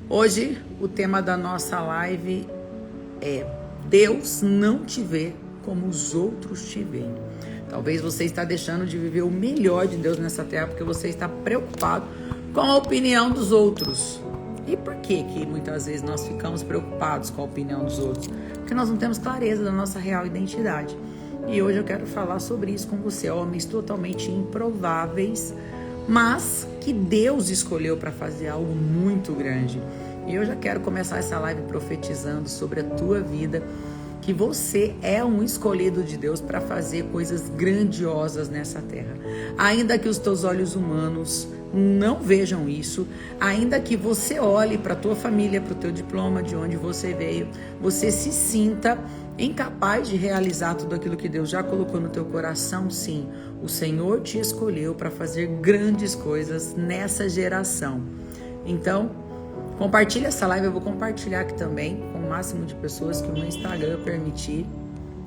Hoje o tema da nossa live é: Deus não te vê como os outros te veem. Talvez você está deixando de viver o melhor de Deus nessa terra porque você está preocupado com a opinião dos outros. E por que muitas vezes nós ficamos preocupados com a opinião dos outros? Porque nós não temos clareza da nossa real identidade. E hoje eu quero falar sobre isso com você. Homens totalmente improváveis, mas que Deus escolheu para fazer algo muito grande. E eu já quero começar essa live profetizando sobre a tua vida, que você é um escolhido de Deus para fazer coisas grandiosas nessa terra. Ainda que os teus olhos humanos não vejam isso, ainda que você olhe para a tua família, para o teu diploma, de onde você veio, você se sinta incapaz de realizar tudo aquilo que Deus já colocou no teu coração. Sim, o Senhor te escolheu para fazer grandes coisas nessa geração. Então, compartilha essa live, eu vou compartilhar aqui também com o máximo de pessoas que o meu Instagram permitir.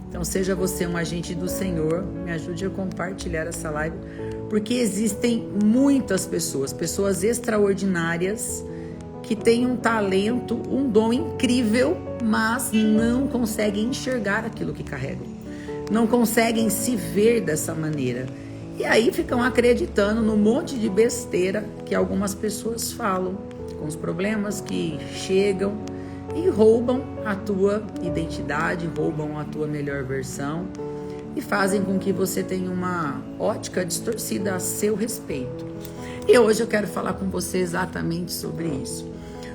Então seja você um agente do Senhor, me ajude a compartilhar essa live, porque existem muitas pessoas extraordinárias, que têm um talento, um dom incrível, mas não conseguem enxergar aquilo que carregam. Não conseguem se ver dessa maneira. E aí ficam acreditando no monte de besteira que algumas pessoas falam, com os problemas que chegam e roubam a tua identidade, roubam a tua melhor versão e fazem com que você tenha uma ótica distorcida a seu respeito. E hoje eu quero falar com você exatamente sobre isso.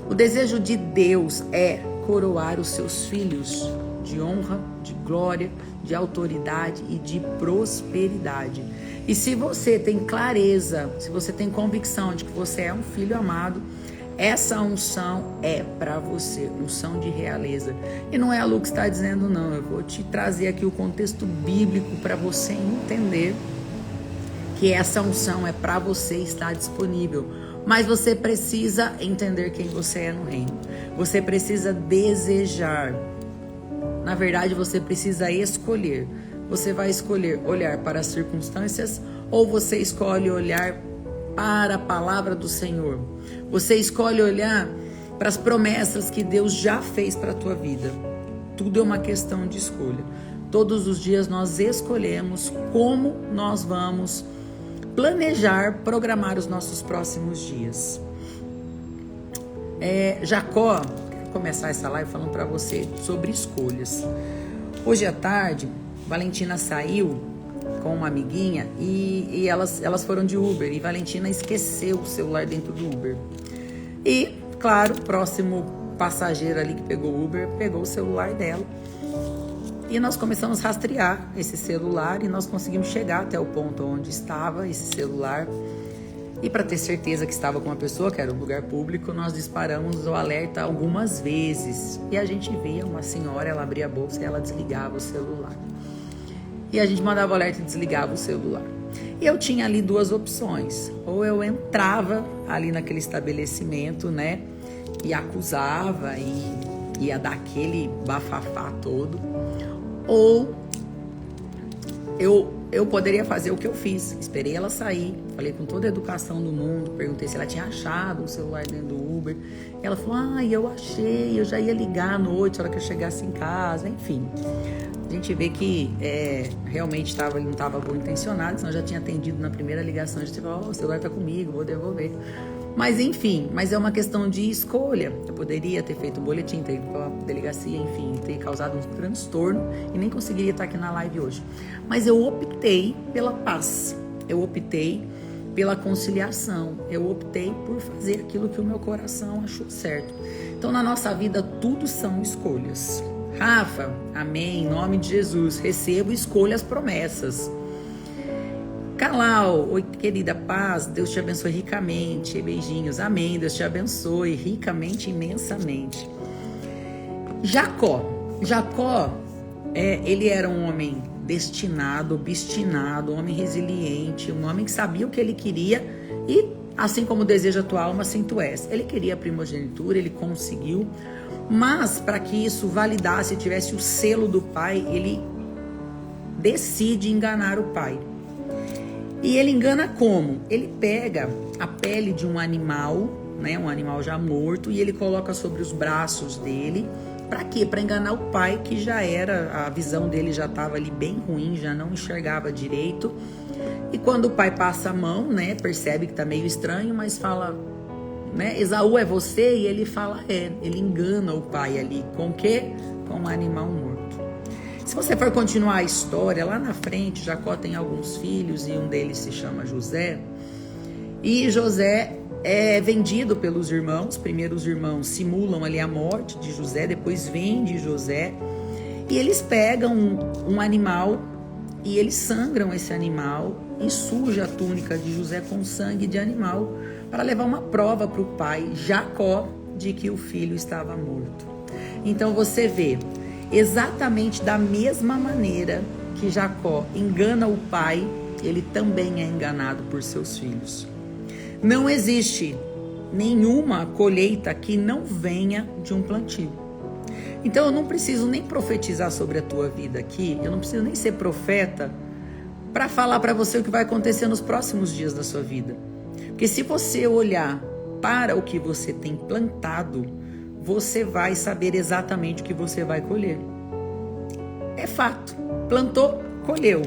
O desejo de Deus é coroar os seus filhos de honra, de glória, de autoridade e de prosperidade. E se você tem clareza, se você tem convicção de que você é um filho amado, essa unção é para você, unção de realeza. E não é a Lu que está dizendo, não. Eu vou te trazer aqui o contexto bíblico para você entender que essa unção é para você, estar disponível. Mas você precisa entender quem você é no reino. Você precisa desejar. Na verdade, você precisa escolher. Você vai escolher olhar para as circunstâncias ou você escolhe olhar para a palavra do Senhor. Você escolhe olhar para as promessas que Deus já fez para a tua vida. Tudo é uma questão de escolha. Todos os dias nós escolhemos como nós vamos planejar, programar os nossos próximos dias. Jacó, quero começar essa live falando para você sobre escolhas. Hoje à tarde, Valentina saiu com uma amiguinha e elas foram de Uber e Valentina esqueceu o celular dentro do Uber. E, claro, o próximo passageiro ali que pegou o Uber pegou o celular dela. E nós começamos a rastrear esse celular e nós conseguimos chegar até o ponto onde estava esse celular. E para ter certeza que estava com uma pessoa, que era um lugar público, nós disparamos o alerta algumas vezes. E a gente via uma senhora, ela abria a bolsa e ela desligava o celular. E a gente mandava o alerta e desligava o celular. E eu tinha ali duas opções. Ou eu entrava ali naquele estabelecimento, né? E acusava e ia dar aquele bafafá todo. Ou eu poderia fazer o que eu fiz. Esperei ela sair, falei com toda a educação do mundo, perguntei se ela tinha achado o celular dentro do Uber. E ela falou, eu achei, eu já ia ligar à noite, na hora que eu chegasse em casa, enfim. A gente vê que realmente ele não estava bom intencionado, senão já tinha atendido na primeira ligação, a gente falou, o celular está comigo, vou devolver. Mas enfim, é uma questão de escolha. Eu poderia ter feito um boletim, ter ido para a delegacia, enfim, ter causado um transtorno e nem conseguiria estar aqui na live hoje. Mas eu optei pela paz, eu optei pela conciliação, eu optei por fazer aquilo que o meu coração achou certo. Então na nossa vida tudo são escolhas. Rafa, amém, em nome de Jesus, recebo, escolha as promessas. Calau, oi querida, paz, Deus te abençoe ricamente, beijinhos, amém, Deus te abençoe ricamente, imensamente. Jacó, ele era um homem destinado, obstinado, um homem resiliente, um homem que sabia o que ele queria e, assim como deseja a tua alma, assim tu és. Ele queria a primogenitura, ele conseguiu, mas para que isso validasse, tivesse o selo do pai, ele decide enganar o pai. E ele engana como? Ele pega a pele de um animal, né? Um animal já morto, e ele coloca sobre os braços dele. Para quê? Para enganar o pai, que já era, a visão dele já estava ali bem ruim, já não enxergava direito. E quando o pai passa a mão, né, percebe que tá meio estranho, mas fala, né, Esaú, é você? E ele fala, ele engana o pai ali. Com o quê? Com um animal morto. Se você for continuar a história, lá na frente, Jacó tem alguns filhos e um deles se chama José. E José é vendido pelos irmãos. Primeiro os irmãos simulam ali a morte de José, depois vende José. E eles pegam um animal e eles sangram esse animal e suja a túnica de José com sangue de animal para levar uma prova para o pai Jacó de que o filho estava morto. Então você vê, exatamente da mesma maneira que Jacó engana o pai, ele também é enganado por seus filhos. Não existe nenhuma colheita que não venha de um plantio. Então eu não preciso nem profetizar sobre a tua vida aqui, eu não preciso nem ser profeta para falar para você o que vai acontecer nos próximos dias da sua vida. Porque se você olhar para o que você tem plantado, você vai saber exatamente o que você vai colher. É fato. Plantou, colheu.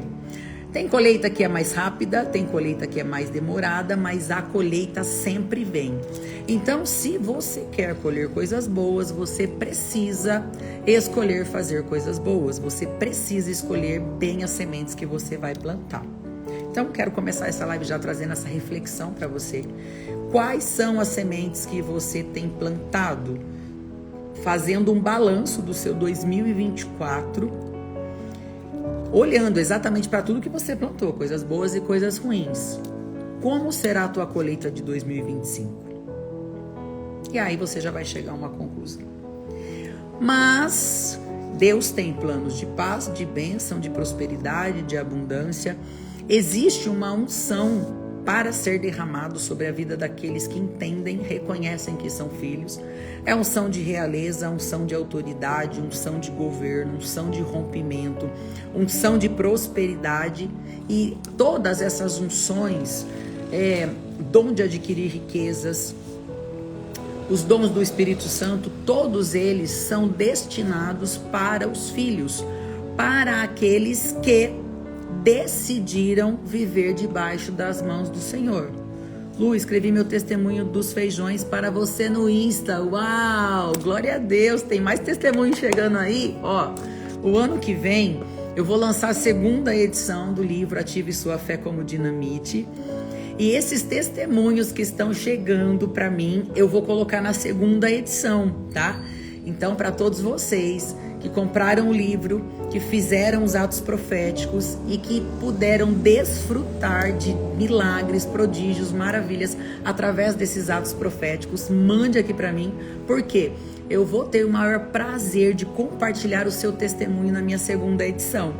Tem colheita que é mais rápida, tem colheita que é mais demorada, mas a colheita sempre vem. Então, se você quer colher coisas boas, você precisa escolher fazer coisas boas. Você precisa escolher bem as sementes que você vai plantar. Então, quero começar essa live já trazendo essa reflexão para você. Quais são as sementes que você tem plantado? Fazendo um balanço do seu 2024, olhando exatamente para tudo que você plantou, coisas boas e coisas ruins. Como será a tua colheita de 2025? E aí você já vai chegar a uma conclusão. Mas Deus tem planos de paz, de bênção, de prosperidade, de abundância. Existe uma unção para ser derramado sobre a vida daqueles que entendem, reconhecem que são filhos. É unção de realeza, unção de autoridade, unção de governo, unção de rompimento, unção de prosperidade. E todas essas unções, dom de adquirir riquezas, os dons do Espírito Santo, todos eles são destinados para os filhos, para aqueles que decidiram viver debaixo das mãos do Senhor. Lu, escrevi meu testemunho dos feijões para você no Insta. Uau, glória a Deus, tem mais testemunho chegando aí. Ó, o ano que vem eu vou lançar a segunda edição do livro Ative Sua Fé como Dinamite. E esses testemunhos que estão chegando para mim, eu vou colocar na segunda edição, tá? Então, para todos vocês que compraram o livro, que fizeram os atos proféticos e que puderam desfrutar de milagres, prodígios, maravilhas através desses atos proféticos, mande aqui para mim, porque eu vou ter o maior prazer de compartilhar o seu testemunho na minha segunda edição.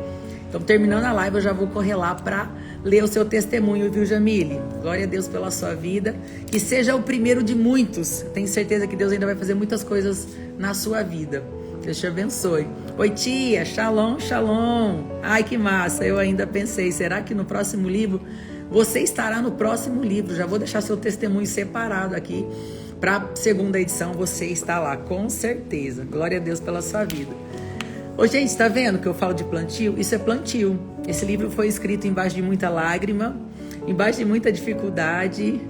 Então, terminando a live, eu já vou correr lá para ler o seu testemunho, viu, Jamile? Glória a Deus pela sua vida. Que seja o primeiro de muitos. Tenho certeza que Deus ainda vai fazer muitas coisas na sua vida. Deus te abençoe. Oi, tia. Shalom, shalom. Ai, que massa. Eu ainda pensei, será que no próximo livro? Você estará no próximo livro. Já vou deixar seu testemunho separado aqui. Para a segunda edição, você está lá, com certeza. Glória a Deus pela sua vida. Ô, gente, tá vendo que eu falo de plantio? Isso é plantio. Esse livro foi escrito embaixo de muita lágrima, embaixo de muita dificuldade.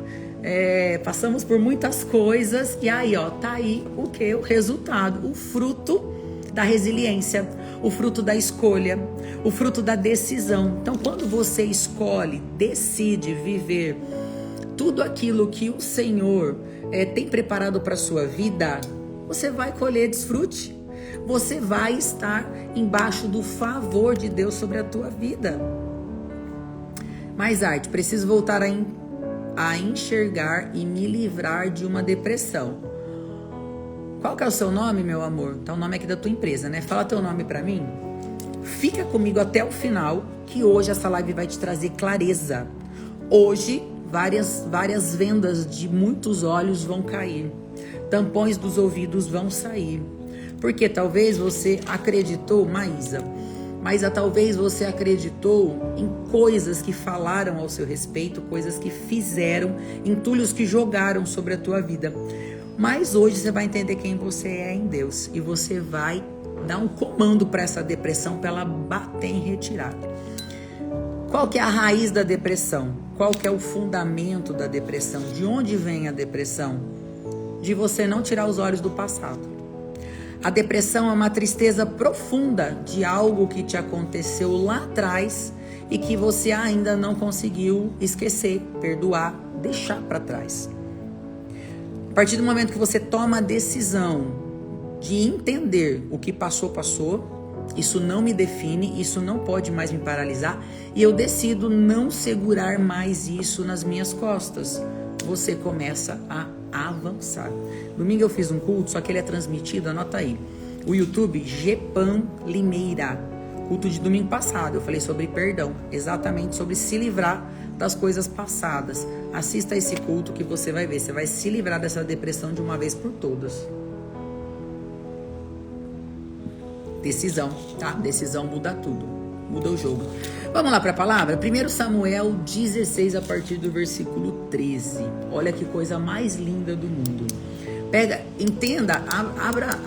Passamos por muitas coisas. E aí, ó, tá aí o que? O resultado, o fruto da resiliência, o fruto da escolha, o fruto da decisão. Então, quando você escolhe, decide viver tudo aquilo que o Senhor tem preparado para a sua vida, você vai colher desfrute. Você vai estar embaixo do favor de Deus sobre a tua vida. Mais arte, preciso voltar a enxergar e me livrar de uma depressão. Qual que é o seu nome, meu amor? Tá o nome aqui da tua empresa, né? Fala teu nome pra mim. Fica comigo até o final, que hoje essa live vai te trazer clareza. Hoje, várias vendas de muitos olhos vão cair. Tampões dos ouvidos vão sair. Porque talvez você acreditou, Maísa, mas talvez você acreditou em coisas que falaram ao seu respeito, coisas que fizeram, entulhos que jogaram sobre a tua vida. Mas hoje você vai entender quem você é em Deus e você vai dar um comando para essa depressão, para ela bater em retirada. Qual que é a raiz da depressão? Qual que é o fundamento da depressão? De onde vem a depressão? De você não tirar os olhos do passado. A depressão é uma tristeza profunda de algo que te aconteceu lá atrás e que você ainda não conseguiu esquecer, perdoar, deixar para trás. A partir do momento que você toma a decisão de entender o que passou, isso não me define, isso não pode mais me paralisar e eu decido não segurar mais isso nas minhas costas, você começa a avançar. Domingo eu fiz um culto, só que ele é transmitido, anota aí, o YouTube Gepan Limeira, culto de domingo passado, eu falei sobre perdão, exatamente sobre se livrar das coisas passadas. Assista esse culto que você vai ver, você vai se livrar dessa depressão de uma vez por todas. Decisão, tá? Decisão muda tudo, muda o jogo. Vamos lá para a palavra? 1 Samuel 16, a partir do versículo 13. Olha que coisa mais linda do mundo. Pega, entenda,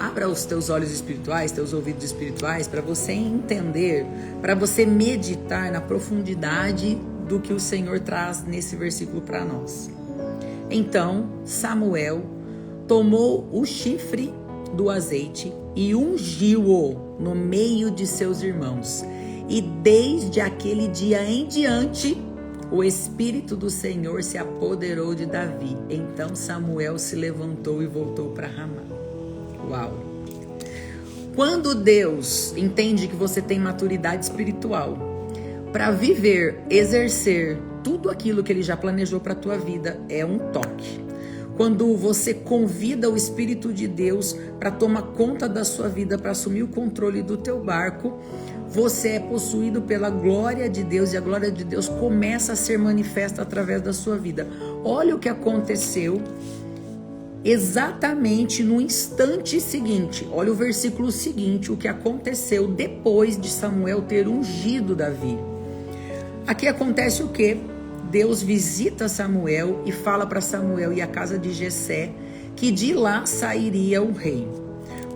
abra os teus olhos espirituais, teus ouvidos espirituais, para você entender, para você meditar na profundidade do que o Senhor traz nesse versículo para nós. Então, Samuel tomou o chifre do azeite e ungiu-o no meio de seus irmãos. E desde aquele dia em diante, o Espírito do Senhor se apoderou de Davi. Então Samuel se levantou e voltou para Ramá. Uau! Quando Deus entende que você tem maturidade espiritual para viver, exercer tudo aquilo que Ele já planejou para a tua vida, é um toque. Quando você convida o Espírito de Deus para tomar conta da sua vida, para assumir o controle do teu barco, você é possuído pela glória de Deus e a glória de Deus começa a ser manifesta através da sua vida. Olha o que aconteceu exatamente no instante seguinte. Olha o versículo seguinte, o que aconteceu depois de Samuel ter ungido Davi. Aqui acontece o quê? Deus visita Samuel e fala para Samuel e a casa de Jessé que de lá sairia um rei.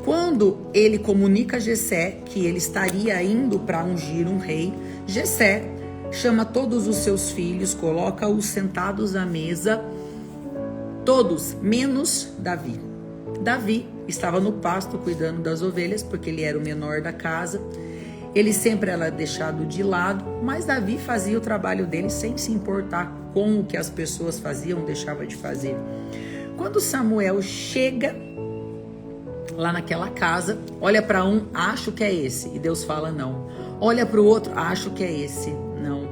Quando ele comunica a Jessé que ele estaria indo para ungir um rei, Jessé chama todos os seus filhos, coloca-os sentados à mesa, todos, menos Davi. Davi estava no pasto cuidando das ovelhas, porque ele era o menor da casa. Ele sempre era deixado de lado, mas Davi fazia o trabalho dele sem se importar com o que as pessoas faziam, deixava de fazer. Quando Samuel chega lá naquela casa, olha para um, acho que é esse, e Deus fala não. Olha para o outro, acho que é esse, não.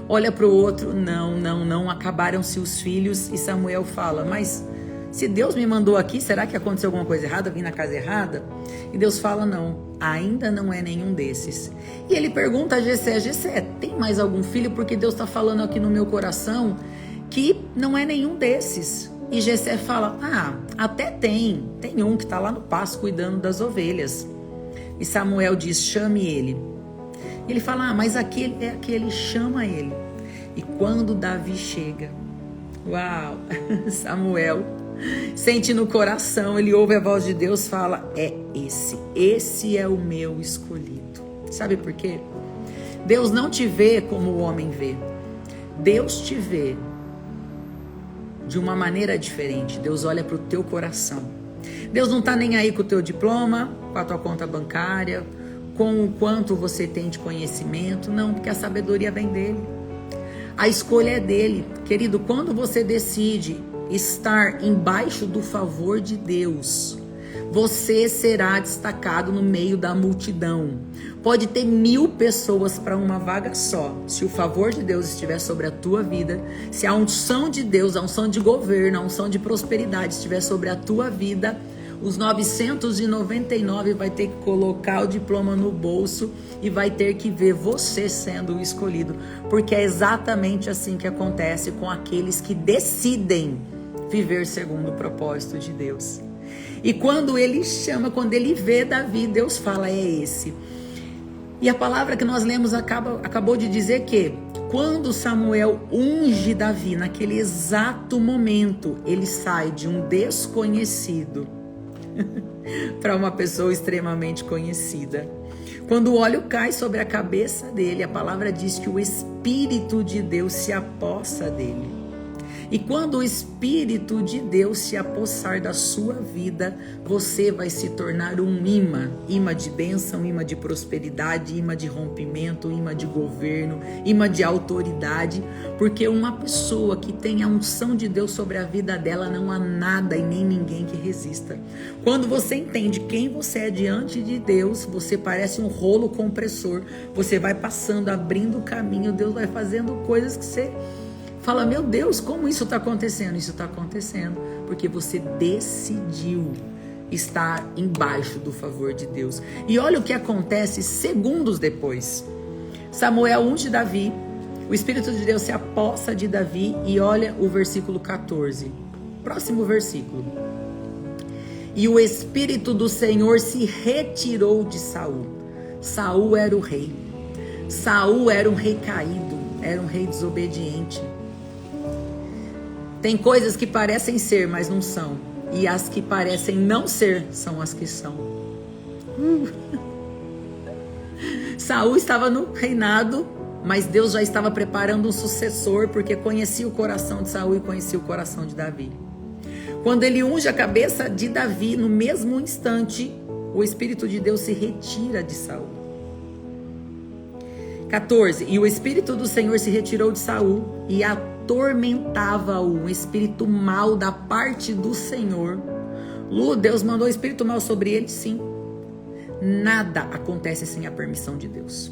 Olha para o outro, não, acabaram-se os filhos, e Samuel fala, mas se Deus me mandou aqui, será que aconteceu alguma coisa errada? Vim na casa errada? E Deus fala, não, ainda não é nenhum desses. E ele pergunta a Jessé, tem mais algum filho? Porque Deus está falando aqui no meu coração que não é nenhum desses. E Jessé fala, até tem um que está lá no pasto cuidando das ovelhas. E Samuel diz, chame ele. Ele fala, mas aquele é aquele, chama ele. E quando Davi chega, uau, Samuel sente no coração, ele ouve a voz de Deus, fala, é esse é o meu escolhido. Sabe por quê? Deus não te vê como o homem vê. Deus te vê de uma maneira diferente. Deus olha para o teu coração. Deus não está nem aí com o teu diploma, com a tua conta bancária, com o quanto você tem de conhecimento. Não, porque a sabedoria vem dele. A escolha é dele. Querido, quando você decide estar embaixo do favor de Deus, você será destacado no meio da multidão. Pode ter 1000 pessoas para uma vaga só. Se o favor de Deus estiver sobre a tua vida, se a unção de Deus, a unção de governo, a unção de prosperidade estiver sobre a tua vida, os 999 vai ter que colocar o diploma no bolso e vai ter que ver você sendo o escolhido. Porque é exatamente assim que acontece com aqueles que decidem viver segundo o propósito de Deus. E quando ele chama, quando ele vê Davi, Deus fala, é esse. E a palavra que nós lemos acabou de dizer que quando Samuel unge Davi, naquele exato momento, ele sai de um desconhecido para uma pessoa extremamente conhecida. Quando o óleo cai sobre a cabeça dele, a palavra diz que o Espírito de Deus se apossa dele. E quando o Espírito de Deus se apossar da sua vida, você vai se tornar um imã de bênção, imã de prosperidade, imã de rompimento, imã de governo, imã de autoridade, porque uma pessoa que tem a unção de Deus sobre a vida dela, não há nada e nem ninguém que resista. Quando você entende quem você é diante de Deus, você parece um rolo compressor, você vai passando, abrindo o caminho, Deus vai fazendo coisas que você fala, meu Deus, como isso está acontecendo? Isso está acontecendo porque você decidiu estar embaixo do favor de Deus. E olha o que acontece segundos depois. Samuel unge Davi, o Espírito de Deus se apossa de Davi e olha o versículo 14. Próximo versículo. E o Espírito do Senhor se retirou de Saul. Saul era o rei. Saul era um rei caído, era um rei desobediente. Tem coisas que parecem ser, mas não são. E as que parecem não ser, são as que são. Saul estava no reinado, mas Deus já estava preparando um sucessor, porque conhecia o coração de Saul e conhecia o coração de Davi. Quando ele unge a cabeça de Davi, no mesmo instante, o Espírito de Deus se retira de Saul. 14. E o Espírito do Senhor se retirou de Saul e atormentava-o, um espírito mau da parte do Senhor. Deus mandou o espírito mau sobre ele, sim. Nada acontece sem a permissão de Deus.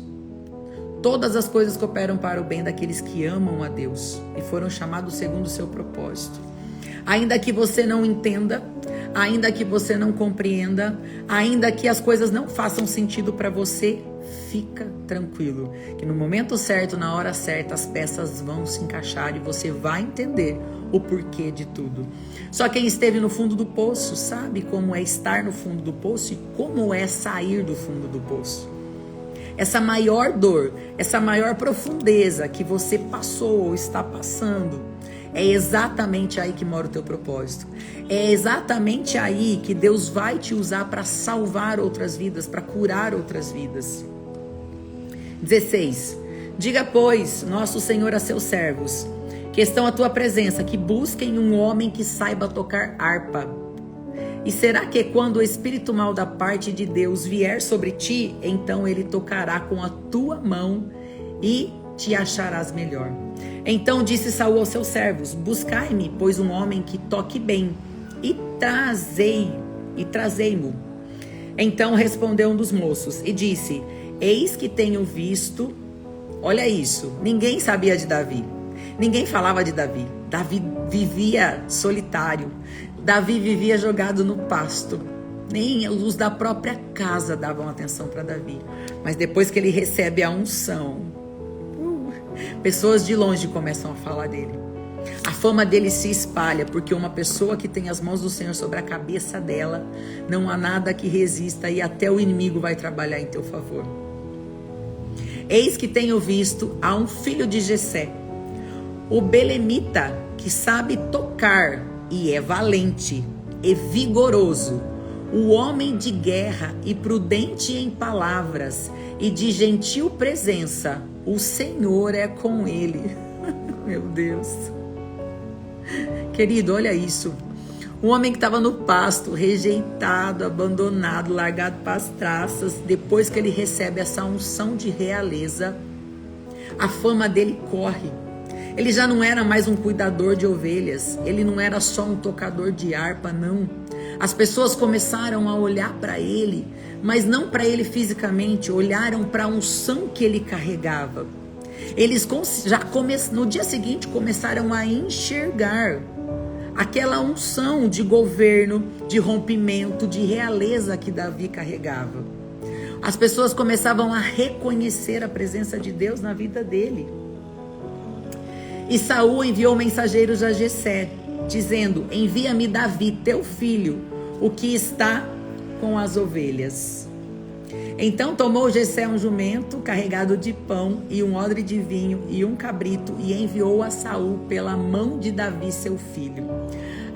Todas as coisas cooperam para o bem daqueles que amam a Deus e foram chamados segundo o seu propósito. Ainda que você não entenda, ainda que você não compreenda, ainda que as coisas não façam sentido para você, fica tranquilo, que no momento certo, na hora certa, as peças vão se encaixar e você vai entender o porquê de tudo. Só quem esteve no fundo do poço sabe como é estar no fundo do poço e como é sair do fundo do poço. Essa maior dor, essa maior profundeza que você passou ou está passando, é exatamente aí que mora o teu propósito. É exatamente aí que Deus vai te usar para salvar outras vidas, para curar outras vidas. 16. Diga, pois, nosso Senhor a seus servos, que estão à tua presença, que busquem um homem que saiba tocar harpa. E será que quando o espírito mau da parte de Deus vier sobre ti, então ele tocará com a tua mão e te acharás melhor. Então disse Saul aos seus servos: buscai-me, pois um homem que toque bem, e trazei-mo. Então respondeu um dos moços e disse: eis que tenho visto. Olha isso, ninguém sabia de Davi, ninguém falava de Davi. Davi vivia solitário, Davi vivia jogado no pasto. Nem os da própria casa davam atenção para Davi. Mas depois que ele recebe a unção, pessoas de longe começam a falar dele. A fama dele se espalha, porque uma pessoa que tem as mãos do Senhor sobre a cabeça dela, não há nada que resista e até o inimigo vai trabalhar em teu favor. Eis que tenho visto a um filho de Jessé, o belemita, que sabe tocar e é valente e vigoroso, o homem de guerra e prudente em palavras e de gentil presença, o Senhor é com ele. Meu Deus. Querido, olha isso. Um homem que estava no pasto, rejeitado, abandonado, largado para as traças, depois que ele recebe essa unção de realeza, a fama dele corre. Ele já não era mais um cuidador de ovelhas, ele não era só um tocador de harpa, não. As pessoas começaram a olhar para ele, mas não para ele fisicamente, olharam para a unção que ele carregava. Eles no dia seguinte começaram a enxergar aquela unção de governo, de rompimento, de realeza que Davi carregava. As pessoas começavam a reconhecer a presença de Deus na vida dele. E Saul enviou mensageiros a Jessé, dizendo: envia-me Davi, teu filho, o que está com as ovelhas. Então tomou Jessé um jumento carregado de pão e um odre de vinho e um cabrito e enviou a Saul pela mão de Davi seu filho.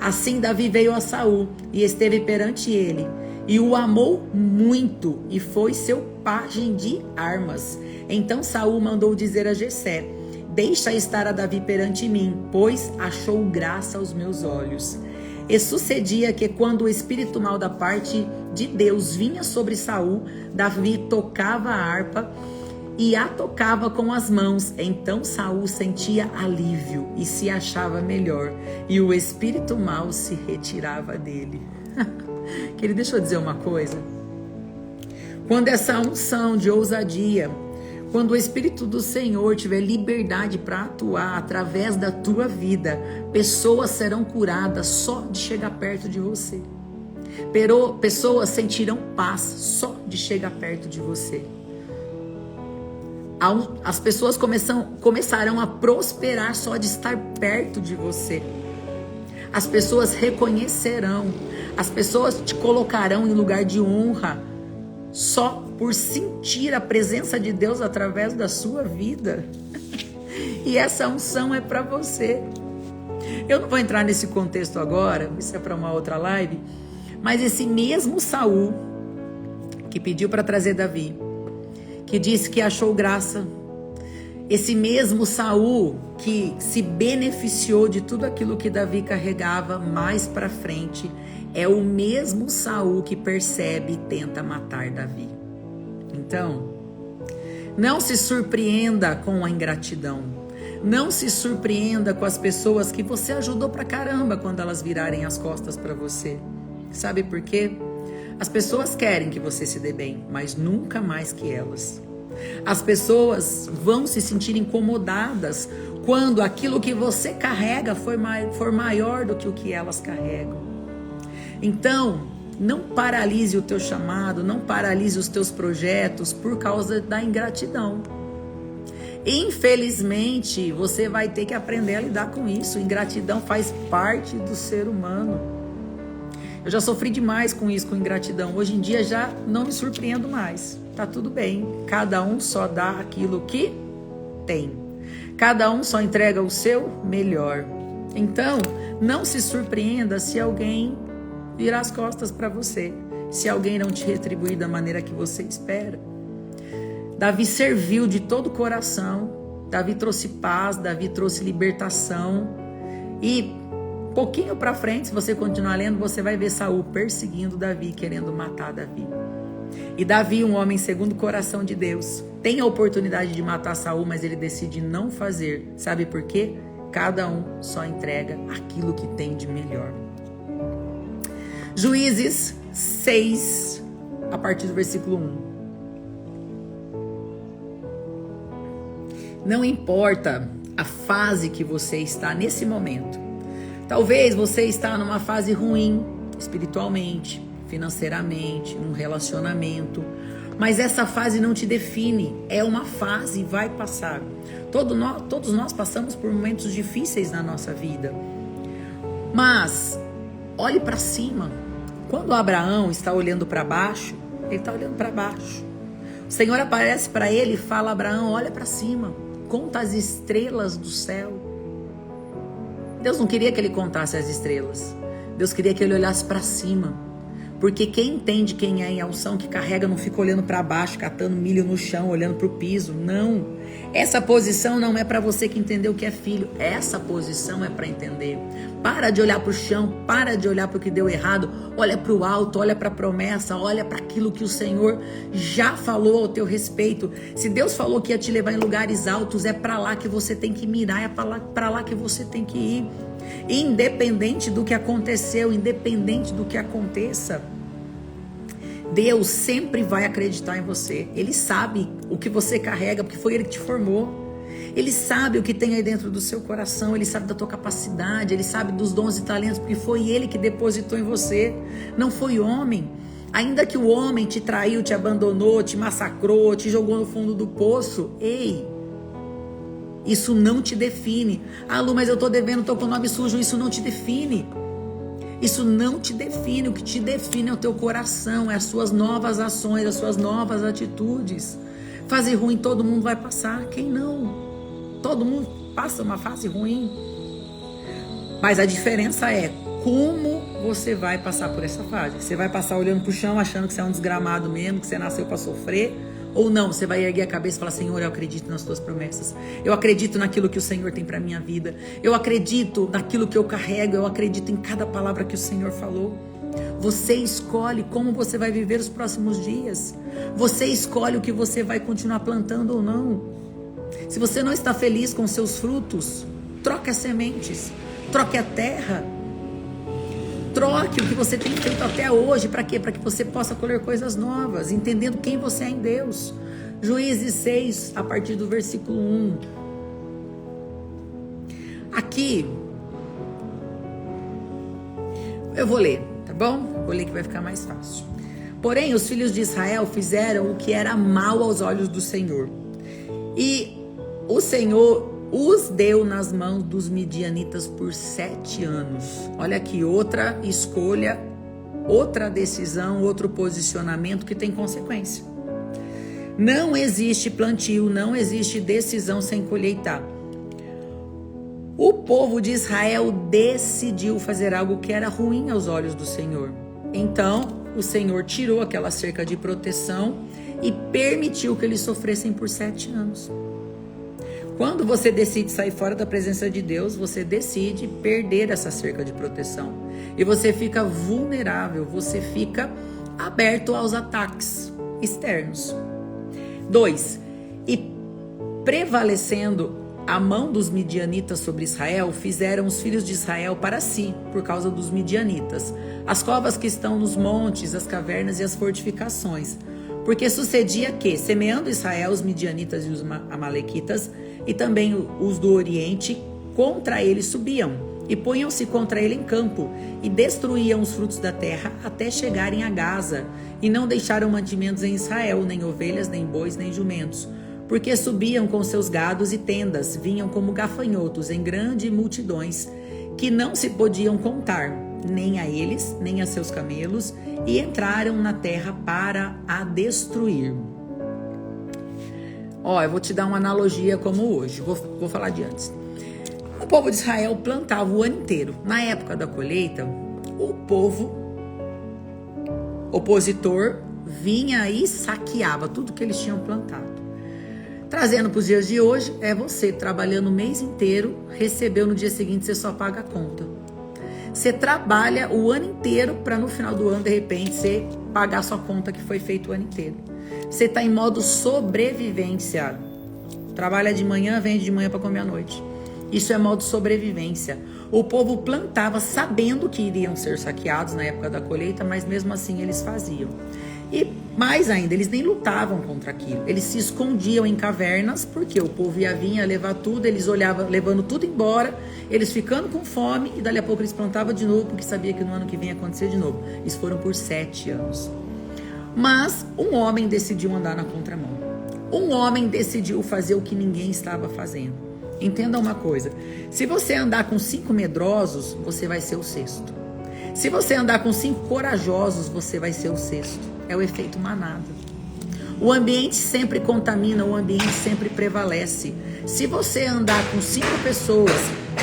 Assim Davi veio a Saul e esteve perante ele e o amou muito e foi seu pajem de armas. Então Saul mandou dizer a Jessé: deixa estar a Davi perante mim, pois achou graça aos meus olhos. E sucedia que quando o espírito mau da parte de Deus vinha sobre Saul, Davi tocava a harpa e a tocava com as mãos. Então Saul sentia alívio e se achava melhor, e o espírito mau se retirava dele. Querido, deixa eu dizer uma coisa. Quando essa unção de ousadia, quando o Espírito do Senhor tiver liberdade para atuar através da tua vida, pessoas serão curadas só de chegar perto de você. Pessoas sentirão paz só de chegar perto de você. As pessoas começarão a prosperar só de estar perto de você. As pessoas reconhecerão, as pessoas te colocarão em lugar de honra só por sentir a presença de Deus através da sua vida. E essa unção é para você. Eu não vou entrar nesse contexto agora, isso é para uma outra live, mas esse mesmo Saul que pediu para trazer Davi, que disse que achou graça, esse mesmo Saul que se beneficiou de tudo aquilo que Davi carregava mais para frente, é o mesmo Saul que percebe e tenta matar Davi. Então, não se surpreenda com a ingratidão. Não se surpreenda com as pessoas que você ajudou pra caramba quando elas virarem as costas para você. Sabe por quê? As pessoas querem que você se dê bem, mas nunca mais que elas. As pessoas vão se sentir incomodadas quando aquilo que você carrega for maior do que o que elas carregam. Então, não paralise o teu chamado, não paralise os teus projetos por causa da ingratidão. Infelizmente, você vai ter que aprender a lidar com isso. Ingratidão faz parte do ser humano. Eu já sofri demais com isso, com ingratidão. Hoje em dia já não me surpreendo mais. Tá tudo bem. Cada um só dá aquilo que tem. Cada um só entrega o seu melhor. Então, não se surpreenda se alguém virar as costas para você, se alguém não te retribuir da maneira que você espera. Davi serviu de todo o coração, Davi trouxe paz, Davi trouxe libertação, e pouquinho para frente, se você continuar lendo, você vai ver Saul perseguindo Davi, querendo matar Davi. E Davi, um homem segundo o coração de Deus, tem a oportunidade de matar Saul, mas ele decide não fazer. Sabe por quê? Cada um só entrega aquilo que tem de melhor. Juízes 6, a partir do versículo 1. Não importa a fase que você está nesse momento. Talvez você está numa fase ruim, espiritualmente, financeiramente, num relacionamento. Mas essa fase não te define. É uma fase e vai passar. Todos nós passamos por momentos difíceis na nossa vida. Mas olhe para cima. Quando Abraão está olhando para baixo, ele está olhando para baixo. O Senhor aparece para ele e fala: Abraão, olha para cima, conta as estrelas do céu. Deus não queria que ele contasse as estrelas. Deus queria que ele olhasse para cima. Porque quem entende quem é em unção, que carrega, não fica olhando para baixo, catando milho no chão, olhando para o piso. Não. Essa posição não é para você que entendeu o que é filho. Essa posição é para entender. Para de olhar para o chão, para de olhar para o que deu errado. Olha para o alto, olha para a promessa, olha para aquilo que o Senhor já falou ao teu respeito. Se Deus falou que ia te levar em lugares altos, é para lá que você tem que mirar, é para lá que você tem que ir. Independente do que aconteceu, independente do que aconteça, Deus sempre vai acreditar em você. Ele sabe o que você carrega, porque foi Ele que te formou. Ele sabe o que tem aí dentro do seu coração, Ele sabe da tua capacidade, Ele sabe dos dons e talentos, porque foi Ele que depositou em você, não foi homem. Ainda que o homem te traiu, te abandonou, te massacrou, te jogou no fundo do poço, ei, isso não te define. Ah, Lu, mas eu tô devendo, tô com o nome sujo, isso não te define. Isso não te define. O que te define é o teu coração, é as suas novas ações, as suas novas atitudes. Fase ruim todo mundo vai passar, quem não? Todo mundo passa uma fase ruim. Mas a diferença é como você vai passar por essa fase. Você vai passar olhando pro chão, achando que você é um desgramado mesmo, que você nasceu para sofrer, ou não, você vai erguer a cabeça e falar: Senhor, eu acredito nas tuas promessas, eu acredito naquilo que o Senhor tem para minha vida, eu acredito naquilo que eu carrego, eu acredito em cada palavra que o Senhor falou. Você escolhe como você vai viver os próximos dias. Você escolhe o que você vai continuar plantando ou não. Se você não está feliz com seus frutos, troque as sementes, troque a terra, troque o que você tem feito até hoje. Para quê? Para que você possa colher coisas novas, entendendo quem você é em Deus. Juízes 6, a partir do versículo 1. Aqui, eu vou ler, tá bom? Vou ler que vai ficar mais fácil. Porém, os filhos de Israel fizeram o que era mal aos olhos do Senhor. E o Senhor os deu nas mãos dos midianitas por 7 anos. Olha aqui, outra escolha, outra decisão, outro posicionamento que tem consequência. Não existe plantio, não existe decisão sem colheitar. O povo de Israel decidiu fazer algo que era ruim aos olhos do Senhor. Então, o Senhor tirou aquela cerca de proteção e permitiu que eles sofressem por 7 anos. Quando você decide sair fora da presença de Deus, você decide perder essa cerca de proteção. E você fica vulnerável, você fica aberto aos ataques externos. 2. E prevalecendo a mão dos midianitas sobre Israel, fizeram os filhos de Israel para si, por causa dos midianitas, as covas que estão nos montes, as cavernas e as fortificações. Porque sucedia que, semeando Israel, os midianitas e os amalequitas, e também os do Oriente, contra ele subiam, e punham-se contra ele em campo, e destruíam os frutos da terra até chegarem a Gaza, e não deixaram mantimentos em Israel, nem ovelhas, nem bois, nem jumentos, porque subiam com seus gados e tendas, vinham como gafanhotos em grandes multidões, que não se podiam contar, nem a eles, nem a seus camelos, e entraram na terra para a destruir. Eu vou te dar uma analogia como hoje, vou falar de antes. O povo de Israel plantava o ano inteiro. Na época da colheita, o povo opositor vinha e saqueava tudo que eles tinham plantado. Trazendo para os dias de hoje, é você trabalhando o mês inteiro, recebeu no dia seguinte, você só paga a conta. Você trabalha o ano inteiro para no final do ano, de repente, você pagar a sua conta que foi feita o ano inteiro. Você está em modo sobrevivência. Trabalha de manhã, vende de manhã para comer à noite. Isso é modo sobrevivência. O povo plantava sabendo que iriam ser saqueados na época da colheita, mas mesmo assim eles faziam. E mais ainda, eles nem lutavam contra aquilo. Eles se escondiam em cavernas, porque o povo vinha levar tudo, eles olhavam, levando tudo embora, eles ficando com fome, e dali a pouco eles plantavam de novo, porque sabia que no ano que vem ia acontecer de novo. Isso foram por 7 anos. Mas um homem decidiu andar na contramão. Um homem decidiu fazer o que ninguém estava fazendo. Entenda uma coisa, se você andar com 5 medrosos, você vai ser o 6º. Se você andar com 5 corajosos, você vai ser o 6º. É o efeito manada. O ambiente sempre contamina, o ambiente sempre prevalece. Se você andar com 5 pessoas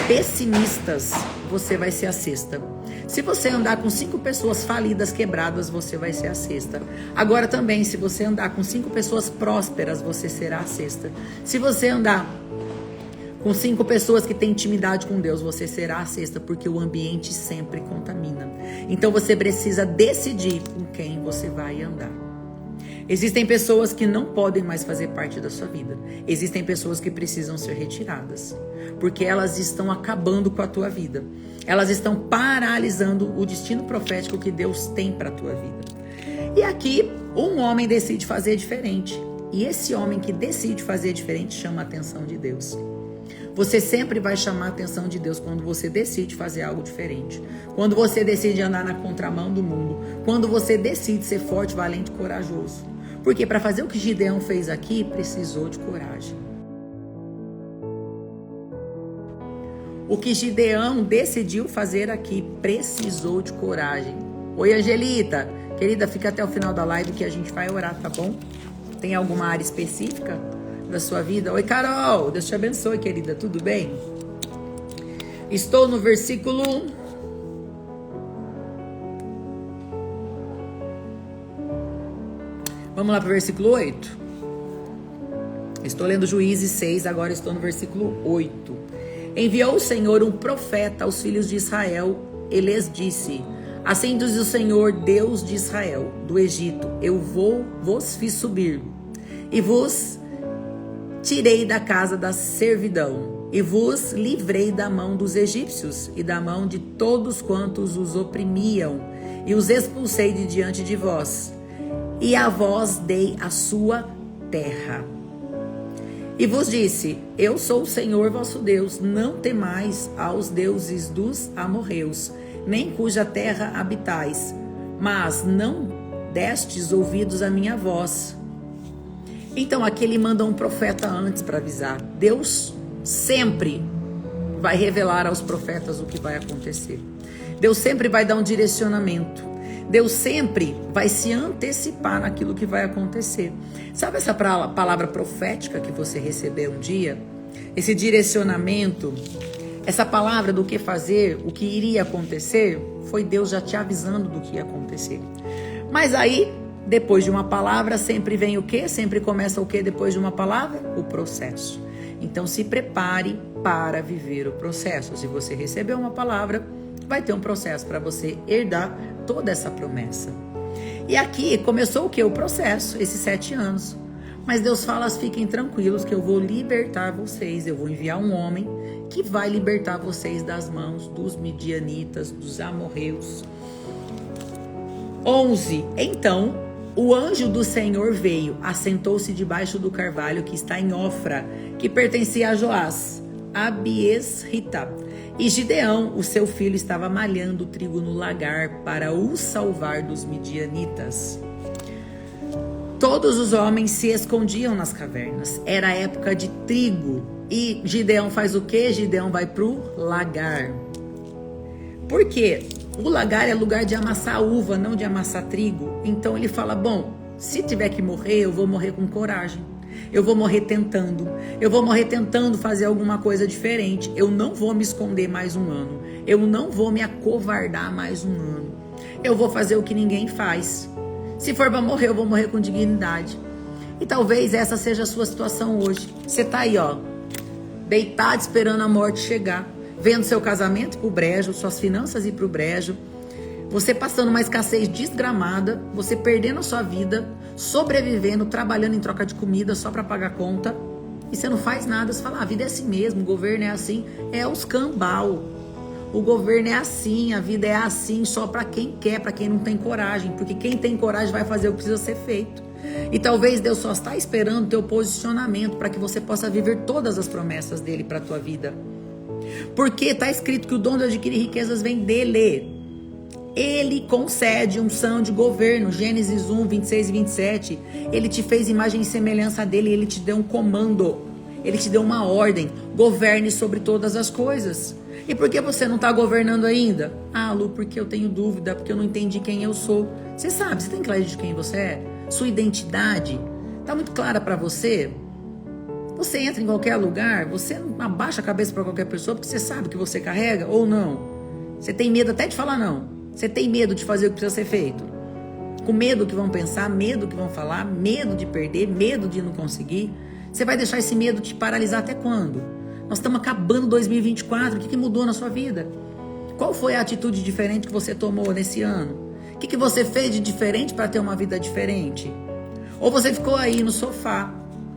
pessimistas, você vai ser a 6ª. Se você andar com 5 pessoas falidas, quebradas, você vai ser a 6ª. Agora também, se você andar com 5 pessoas prósperas, você será a 6ª. Se você andar com 5 pessoas que têm intimidade com Deus, você será a 6ª, porque o ambiente sempre contamina. Então você precisa decidir com quem você vai andar. Existem pessoas que não podem mais fazer parte da sua vida. Existem pessoas que precisam ser retiradas, porque elas estão acabando com a tua vida. Elas estão paralisando o destino profético que Deus tem para a tua vida. E aqui, um homem decide fazer diferente. E esse homem que decide fazer diferente chama a atenção de Deus. Você sempre vai chamar a atenção de Deus quando você decide fazer algo diferente. Quando você decide andar na contramão do mundo. Quando você decide ser forte, valente e corajoso. Porque para fazer o que Gideão fez aqui, precisou de coragem. O que Gideão decidiu fazer aqui precisou de coragem. Oi, Angelita. Querida, fica até o final da live que a gente vai orar, tá bom? Tem alguma área específica da sua vida? Oi, Carol. Deus te abençoe, querida. Tudo bem? Estou no versículo... Vamos lá para o versículo 8. Estou lendo Juízes 6, agora estou no versículo 8. Enviou o Senhor um profeta aos filhos de Israel e lhes disse: assim diz o Senhor, Deus de Israel, do Egito: eu vos fiz subir e vos tirei da casa da servidão e vos livrei da mão dos egípcios e da mão de todos quantos os oprimiam e os expulsei de diante de vós. E a vós dei a sua terra. E vos disse: eu sou o Senhor vosso Deus, não temais aos deuses dos amorreus, nem cuja terra habitais, mas não destes ouvidos à minha voz. Então aqui ele manda um profeta antes para avisar. Deus sempre vai revelar aos profetas o que vai acontecer. Deus sempre vai dar um direcionamento. Deus sempre vai se antecipar naquilo que vai acontecer. Sabe essa palavra profética que você recebeu um dia? Esse direcionamento, essa palavra do que fazer, o que iria acontecer, foi Deus já te avisando do que ia acontecer. Mas aí, depois de uma palavra, sempre vem o quê? Sempre começa o quê depois de uma palavra? O processo. Então se prepare para viver o processo. Se você recebeu uma palavra, vai ter um processo para você herdar toda essa promessa. E aqui começou o que? O processo, esses 7 anos. Mas Deus fala: fiquem tranquilos que eu vou libertar vocês. Eu vou enviar um homem que vai libertar vocês das mãos dos midianitas, dos amorreus. 11. Então o anjo do Senhor veio, assentou-se debaixo do carvalho que está em Ofra, que pertencia a Joás, Abiesrita. E Gideão, o seu filho, estava malhando trigo no lagar para o salvar dos midianitas. Todos os homens se escondiam nas cavernas. Era época de trigo. E Gideão faz o quê? Gideão vai para o lagar. Por quê? O lagar é lugar de amassar uva, não de amassar trigo. Então ele fala: bom, se tiver que morrer, eu vou morrer com coragem. Eu vou morrer tentando. Eu vou morrer tentando fazer alguma coisa diferente. Eu não vou me esconder mais um ano. Eu não vou me acovardar mais um ano. Eu vou fazer o que ninguém faz. Se for para morrer, eu vou morrer com dignidade. E talvez essa seja a sua situação hoje. Você tá aí, ó, deitado esperando a morte chegar, vendo seu casamento pro brejo, suas finanças ir pro brejo, você passando uma escassez desgramada, você perdendo a sua vida, sobrevivendo, trabalhando em troca de comida só para pagar conta, e você não faz nada. Você fala: a vida é assim mesmo, o governo é assim. É os cambal. O governo é assim, a vida é assim, só para quem quer, para quem não tem coragem, porque quem tem coragem vai fazer o que precisa ser feito. E talvez Deus só está esperando o teu posicionamento para que você possa viver todas as promessas dele para a tua vida. Porque está escrito que o dom de adquirir riquezas vem dele. Ele concede unção de governo. Gênesis 1, 26 e 27. Ele te fez imagem e semelhança dele. Ele te deu um comando. Ele te deu uma ordem. Governe sobre todas as coisas. E por que você não está governando ainda? Ah, Lu, porque eu tenho dúvida, porque eu não entendi quem eu sou. Você sabe, você tem clareza de quem você é? Sua identidade está muito clara para você? Você entra em qualquer lugar, você não abaixa a cabeça para qualquer pessoa porque você sabe o que você carrega ou não? Você tem medo até de falar não. Você tem medo de fazer o que precisa ser feito. Com medo do que vão pensar, medo do que vão falar, medo de perder, medo de não conseguir. Você vai deixar esse medo te paralisar até quando? Nós estamos acabando 2024, o que mudou na sua vida? Qual foi a atitude diferente que você tomou nesse ano? O que você fez de diferente para ter uma vida diferente? Ou você ficou aí no sofá,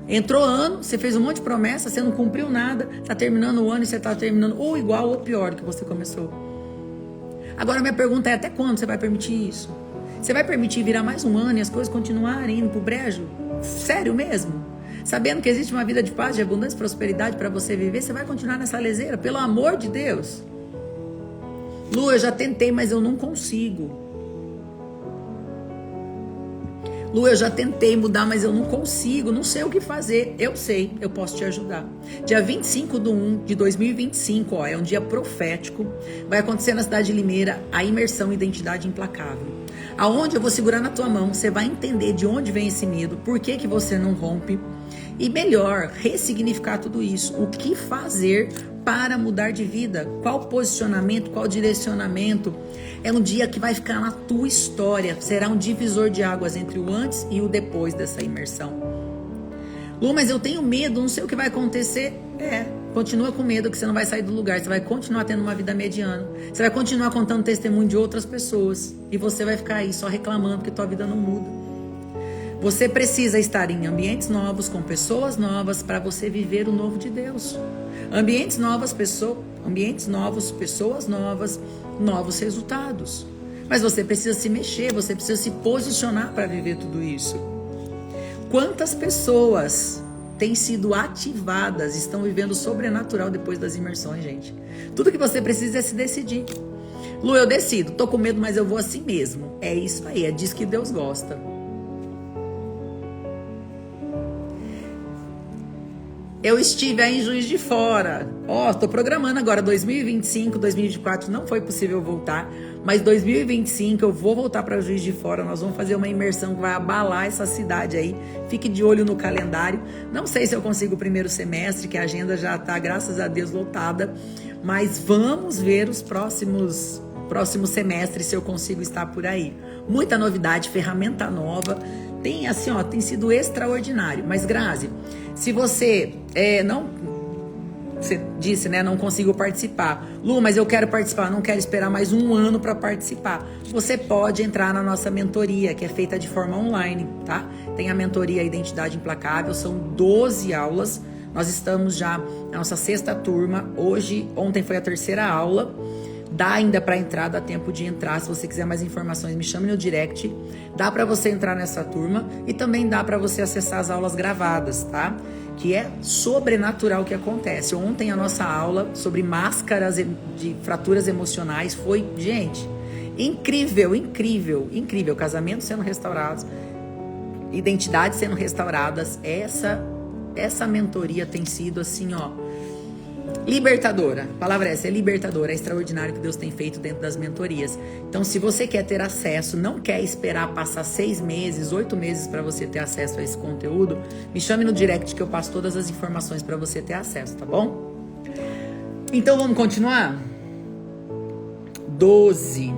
entrou ano, você fez um monte de promessa, você não cumpriu nada, está terminando o ano e você está terminando ou igual ou pior do que você começou. Agora minha pergunta é: até quando você vai permitir isso? Você vai permitir virar mais um ano e as coisas continuarem indo pro brejo? Sério mesmo? Sabendo que existe uma vida de paz, de abundância e prosperidade para você viver, você vai continuar nessa leseira? Pelo amor de Deus. Lu, eu já tentei, mas eu não consigo. Lu, eu já tentei mudar, mas eu não consigo, não sei o que fazer. Eu sei, eu posso te ajudar. Dia 25/1/2025, é um dia profético. Vai acontecer na cidade de Limeira a imersão Identidade Implacável. Aonde eu vou segurar na tua mão, você vai entender de onde vem esse medo, por que que você não rompe. E melhor, ressignificar tudo isso. O que fazer para mudar de vida? Qual posicionamento, qual direcionamento? É um dia que vai ficar na tua história. Será um divisor de águas entre o antes e o depois dessa imersão. Lu, mas eu tenho medo, não sei o que vai acontecer. Continua com medo que você não vai sair do lugar. Você vai continuar tendo uma vida mediana. Você vai continuar contando testemunho de outras pessoas. E você vai ficar aí só reclamando que tua vida não muda. Você precisa estar em ambientes novos, com pessoas novas, para você viver o novo de Deus. Ambientes novos, pessoas novas, novos resultados. Mas você precisa se mexer, você precisa se posicionar para viver tudo isso. Quantas pessoas têm sido ativadas, estão vivendo o sobrenatural depois das imersões, gente? Tudo que você precisa é se decidir. Lu, eu decido, tô com medo, mas eu vou assim mesmo. É isso aí, é disso que Deus gosta. Eu estive aí em Juiz de Fora. Tô programando agora 2025, 2024 não foi possível voltar, mas 2025 eu vou voltar para Juiz de Fora. Nós vamos fazer uma imersão que vai abalar essa cidade aí. Fique de olho no calendário. Não sei se eu consigo o primeiro semestre, que a agenda já está, graças a Deus, lotada, mas vamos ver os próximos semestres se eu consigo estar por aí. Muita novidade, ferramenta nova. Tem assim, tem sido extraordinário. Mas Grazi, se você você disse, né, não consigo participar. Lu, mas eu quero participar, não quero esperar mais um ano para participar. Você pode entrar na nossa mentoria, que é feita de forma online, tá? Tem a mentoria Identidade Implacável, são 12 aulas. Nós estamos já na nossa 6ª turma. Ontem foi a 3ª aula. Dá ainda para entrar, dá tempo de entrar. Se você quiser mais informações, me chame no direct. Dá para você entrar nessa turma e também dá para você acessar as aulas gravadas, tá? Que é sobrenatural o que acontece. Ontem a nossa aula sobre máscaras de fraturas emocionais foi, gente, incrível, incrível, incrível. Casamento sendo restaurados, identidades sendo restauradas. Essa mentoria tem sido assim, libertadora. A palavra é essa, é libertadora, é extraordinário que Deus tem feito dentro das mentorias. Então, se você quer ter acesso, não quer esperar passar 6 meses, 8 meses para você ter acesso a esse conteúdo, me chame no direct que eu passo todas as informações para você ter acesso, tá bom? Então, vamos continuar? 12.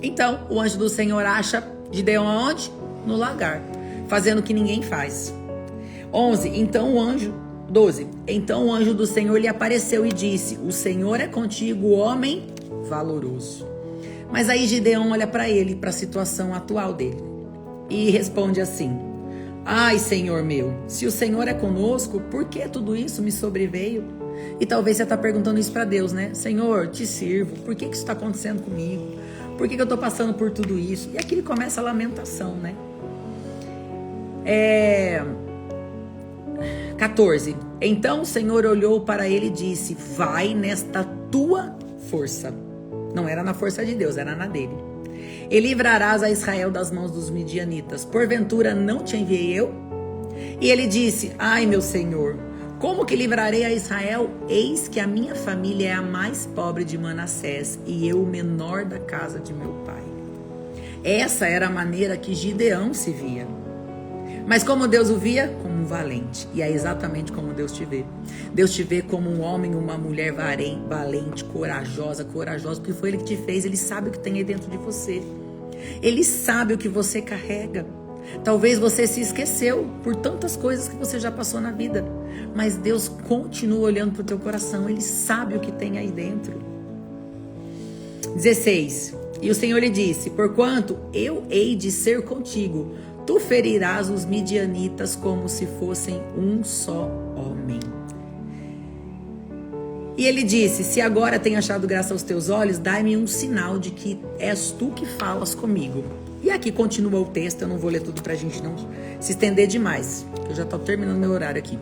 Então, o anjo do Senhor acha Gideão aonde? No lagar, fazendo o que ninguém faz. 11. Então, o anjo 12. Então o anjo do Senhor lhe apareceu e disse: o Senhor é contigo, homem valoroso. Mas aí Gideão olha para ele, para a situação atual dele, e responde assim: ai, Senhor meu, se o Senhor é conosco, por que tudo isso me sobreveio? E talvez você está perguntando isso para Deus, né? Senhor, te sirvo, por que isso está acontecendo comigo? Por que eu estou passando por tudo isso? E aqui começa a lamentação, né? 14. Então o Senhor olhou para ele e disse: vai nesta tua força. Não era na força de Deus, era na dele. E livrarás a Israel das mãos dos midianitas. Porventura não te enviei eu? E ele disse: ai, meu Senhor, como que livrarei a Israel? Eis que a minha família é a mais pobre de Manassés e eu o menor da casa de meu pai. Essa era a maneira que Gideão se via. Mas como Deus o via? Como um valente. E é exatamente como Deus te vê. Deus te vê como um homem, uma mulher valente, corajosa, porque foi Ele que te fez. Ele sabe o que tem aí dentro de você. Ele sabe o que você carrega. Talvez você se esqueceu por tantas coisas que você já passou na vida. Mas Deus continua olhando para o teu coração. Ele sabe o que tem aí dentro. 16. E o Senhor lhe disse: porquanto eu hei de ser contigo, tu ferirás os midianitas como se fossem um só homem. E ele disse: se agora tenho achado graça aos teus olhos, dai-me um sinal de que és tu que falas comigo. E aqui continua o texto, eu não vou ler tudo pra gente não se estender demais. Eu já tô terminando meu horário aqui.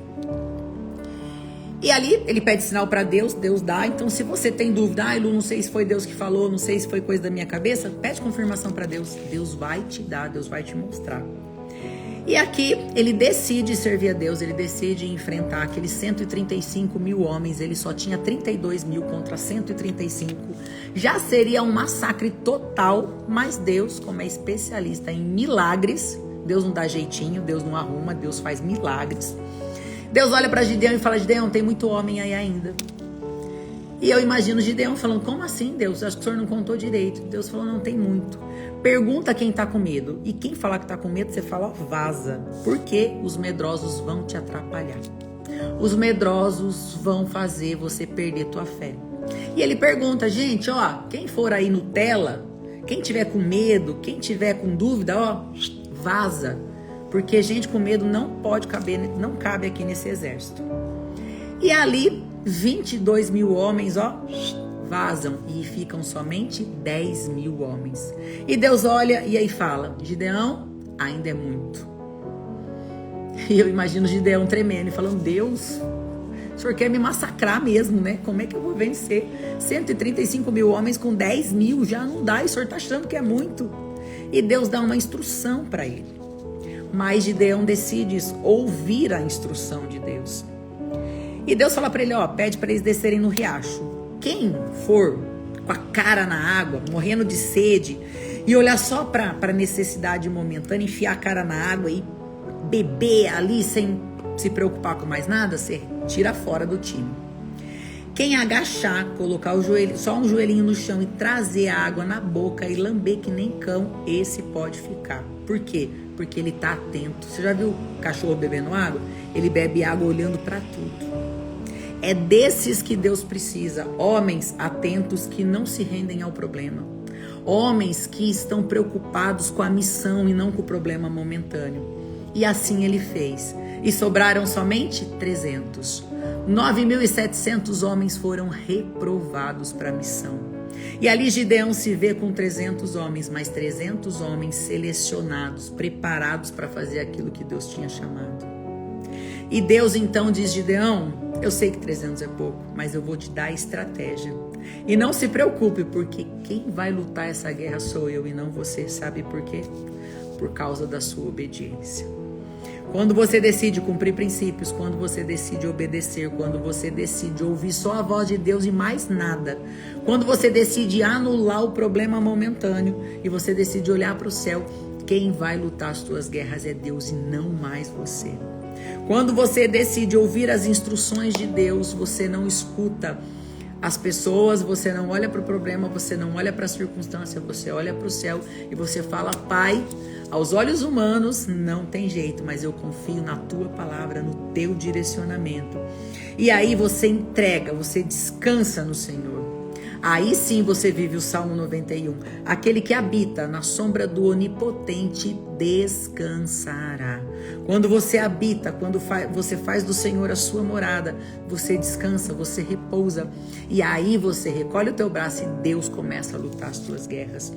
E ali ele pede sinal para Deus, Deus dá. Então se você tem dúvida, Lu, não sei se foi Deus que falou, não sei se foi coisa da minha cabeça, pede confirmação para Deus. Deus vai te dar, Deus vai te mostrar. E aqui ele decide servir a Deus, ele decide enfrentar aqueles 135 mil homens, ele só tinha 32 mil contra 135. Já seria um massacre total, mas Deus, como é especialista em milagres, Deus não dá jeitinho, Deus não arruma, Deus faz milagres. Deus olha para Gideão e fala: Gideão, tem muito homem aí ainda. E eu imagino Gideão falando: como assim, Deus? Acho que o senhor não contou direito. Deus falou: não, tem muito. Pergunta quem tá com medo. E quem falar que tá com medo, você fala: vaza. Porque os medrosos vão te atrapalhar. Os medrosos vão fazer você perder tua fé. E ele pergunta: gente, ó, quem for aí Nutella, quem tiver com medo, quem tiver com dúvida, ó, vaza. Porque gente com medo não pode caber, não cabe aqui nesse exército. E ali, 22 mil homens, ó, vazam e ficam somente 10 mil homens. E Deus olha e aí fala: Gideão, ainda é muito. E eu imagino Gideão tremendo e falando: Deus, o senhor quer me massacrar mesmo, né? Como é que eu vou vencer? 135 mil homens com 10 mil já não dá, e o senhor tá achando que é muito. E Deus dá uma instrução para ele. Mas Gideão decide ouvir a instrução de Deus. E Deus fala para ele: ó, pede para eles descerem no riacho. Quem for com a cara na água, morrendo de sede, e olhar só para a necessidade momentânea, enfiar a cara na água e beber ali sem se preocupar com mais nada, você tira fora do time. Quem agachar, colocar o joelho, só um joelhinho no chão e trazer a água na boca e lamber que nem cão, esse pode ficar. Por quê? Porque ele tá atento. Você já viu o cachorro bebendo água? Ele bebe água olhando para tudo. É desses que Deus precisa, homens atentos que não se rendem ao problema, homens que estão preocupados com a missão e não com o problema momentâneo. E assim ele fez. E sobraram somente 300. 9.700 homens foram reprovados para a missão. E ali Gideão se vê com 300 homens, mas 300 homens selecionados, preparados para fazer aquilo que Deus tinha chamado. E Deus então diz: Gideão, eu sei que 300 é pouco, mas eu vou te dar estratégia. E não se preocupe, porque quem vai lutar essa guerra sou eu e não você. Sabe por quê? Por causa da sua obediência. Quando você decide cumprir princípios, quando você decide obedecer, quando você decide ouvir só a voz de Deus e mais nada, quando você decide anular o problema momentâneo e você decide olhar para o céu, quem vai lutar as suas guerras é Deus e não mais você. Quando você decide ouvir as instruções de Deus, você não escuta as pessoas, você não olha para o problema, você não olha para a circunstância, você olha para o céu e você fala: Pai, aos olhos humanos não tem jeito, mas eu confio na tua palavra, no teu direcionamento. E aí você entrega, você descansa no Senhor. Aí sim você vive o Salmo 91. Aquele que habita na sombra do Onipotente descansará. Quando você habita, quando você faz do Senhor a sua morada, você descansa, você repousa. E aí você recolhe o teu braço e Deus começa a lutar as tuas guerras.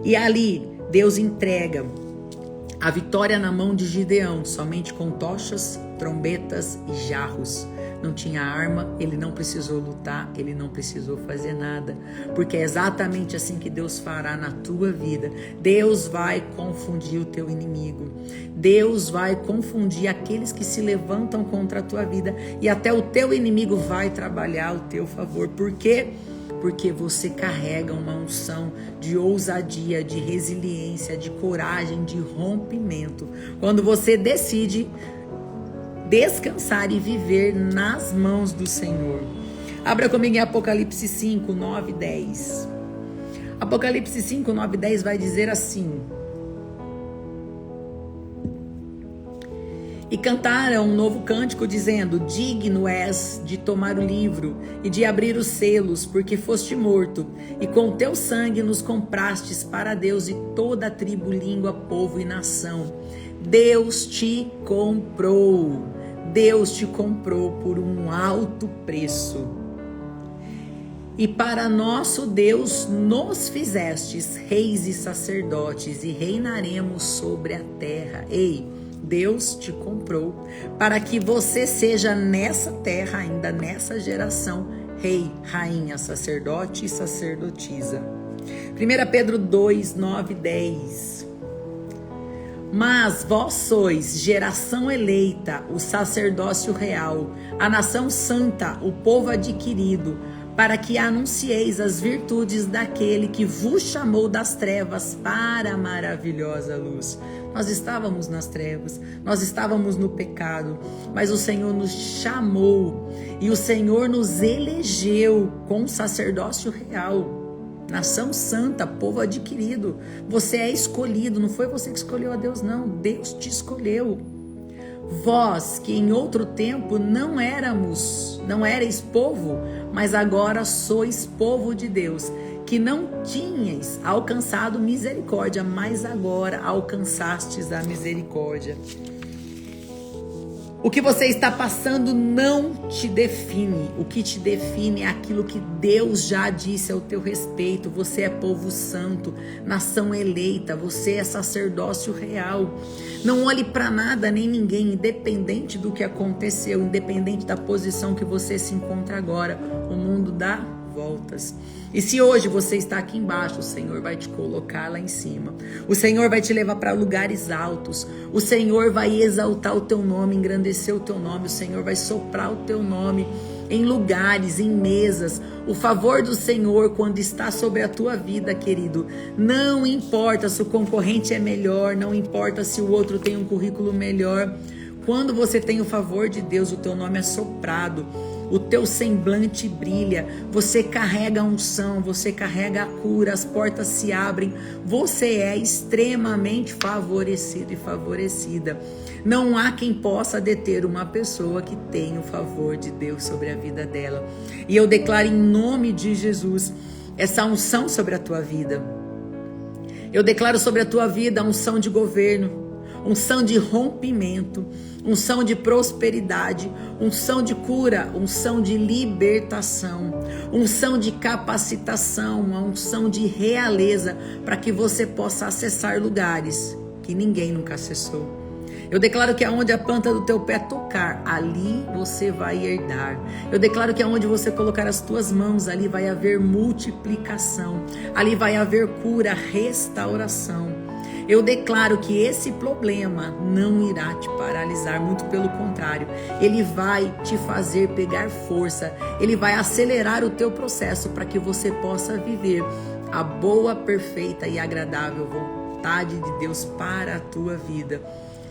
E ali Deus entrega a vitória na mão de Gideão, somente com tochas, trombetas e jarros. Não tinha arma, ele não precisou lutar, ele não precisou fazer nada, porque é exatamente assim que Deus fará na tua vida. Deus vai confundir o teu inimigo, Deus vai confundir aqueles que se levantam contra a tua vida, e até o teu inimigo vai trabalhar ao teu favor. Por quê? Porque você carrega uma unção de ousadia, de resiliência, de coragem, de rompimento. Quando você decide descansar e viver nas mãos do Senhor. Abra comigo em Apocalipse 5, 9 e 10. Apocalipse 5, 9 e 10 vai dizer assim: E cantaram um novo cântico, dizendo: Digno és de tomar o livro e de abrir os selos, porque foste morto, e com o teu sangue nos comprastes para Deus e toda a tribo, língua, povo e nação. Deus te comprou. Deus te comprou por um alto preço. E para nosso Deus nos fizestes reis e sacerdotes, e reinaremos sobre a terra. Ei, Deus te comprou para que você seja nessa terra, ainda nessa geração, rei, rainha, sacerdote e sacerdotisa. 1 Pedro 2, 9 e 10. Mas vós sois geração eleita, o sacerdócio real, a nação santa, o povo adquirido, para que anuncieis as virtudes daquele que vos chamou das trevas para a maravilhosa luz. Nós estávamos nas trevas, nós estávamos no pecado, mas o Senhor nos chamou e o Senhor nos elegeu com sacerdócio real. Nação santa, povo adquirido. Você é escolhido, não foi você que escolheu a Deus, não. Deus te escolheu. Vós, que em outro tempo não erais povo, mas agora sois povo de Deus, que não tinhais alcançado misericórdia, mas agora alcançastes a misericórdia. O que você está passando não te define. O que te define é aquilo que Deus já disse ao teu respeito. Você é povo santo, nação eleita, você é sacerdócio real. Não olhe para nada nem ninguém, independente do que aconteceu, independente da posição que você se encontra agora. O mundo dá voltas. E se hoje você está aqui embaixo, o Senhor vai te colocar lá em cima. O Senhor vai te levar para lugares altos. O Senhor vai exaltar o teu nome, engrandecer o teu nome. O Senhor vai soprar o teu nome em lugares, em mesas. O favor do Senhor quando está sobre a tua vida, querido. Não importa se o concorrente é melhor, não importa se o outro tem um currículo melhor. Quando você tem o favor de Deus, o teu nome é soprado. O teu semblante brilha, você carrega a unção, você carrega a cura, as portas se abrem, você é extremamente favorecido e favorecida. Não há quem possa deter uma pessoa que tem o favor de Deus sobre a vida dela. E eu declaro em nome de Jesus essa unção sobre a tua vida. Eu declaro sobre a tua vida a unção de governo, unção de rompimento, unção de prosperidade, unção de cura, unção de libertação, unção de capacitação, uma unção de realeza, para que você possa acessar lugares que ninguém nunca acessou. Eu declaro que aonde a planta do teu pé tocar, ali você vai herdar. Eu declaro que aonde você colocar as tuas mãos, ali vai haver multiplicação, ali vai haver cura, restauração. Eu declaro que esse problema não irá te paralisar, muito pelo contrário, ele vai te fazer pegar força, ele vai acelerar o teu processo para que você possa viver a boa, perfeita e agradável vontade de Deus para a tua vida.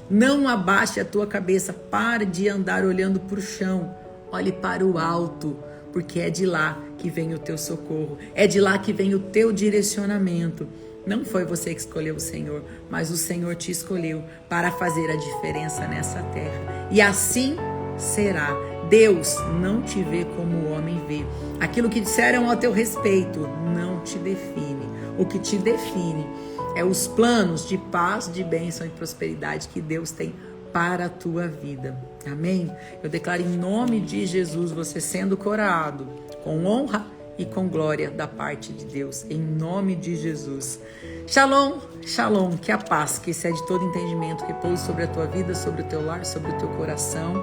Não abaixe a tua cabeça, pare de andar olhando para o chão, olhe para o alto, porque é de lá que vem o teu socorro, é de lá que vem o teu direcionamento. Não foi você que escolheu o Senhor, mas o Senhor te escolheu para fazer a diferença nessa terra. E assim será. Deus não te vê como o homem vê. Aquilo que disseram ao teu respeito não te define. O que te define é os planos de paz, de bênção e prosperidade que Deus tem para a tua vida. Amém? Eu declaro em nome de Jesus você sendo coroado com honra e com glória da parte de Deus, em nome de Jesus. Shalom, shalom, que a paz, que excede todo entendimento, repouse sobre a tua vida, sobre o teu lar, sobre o teu coração.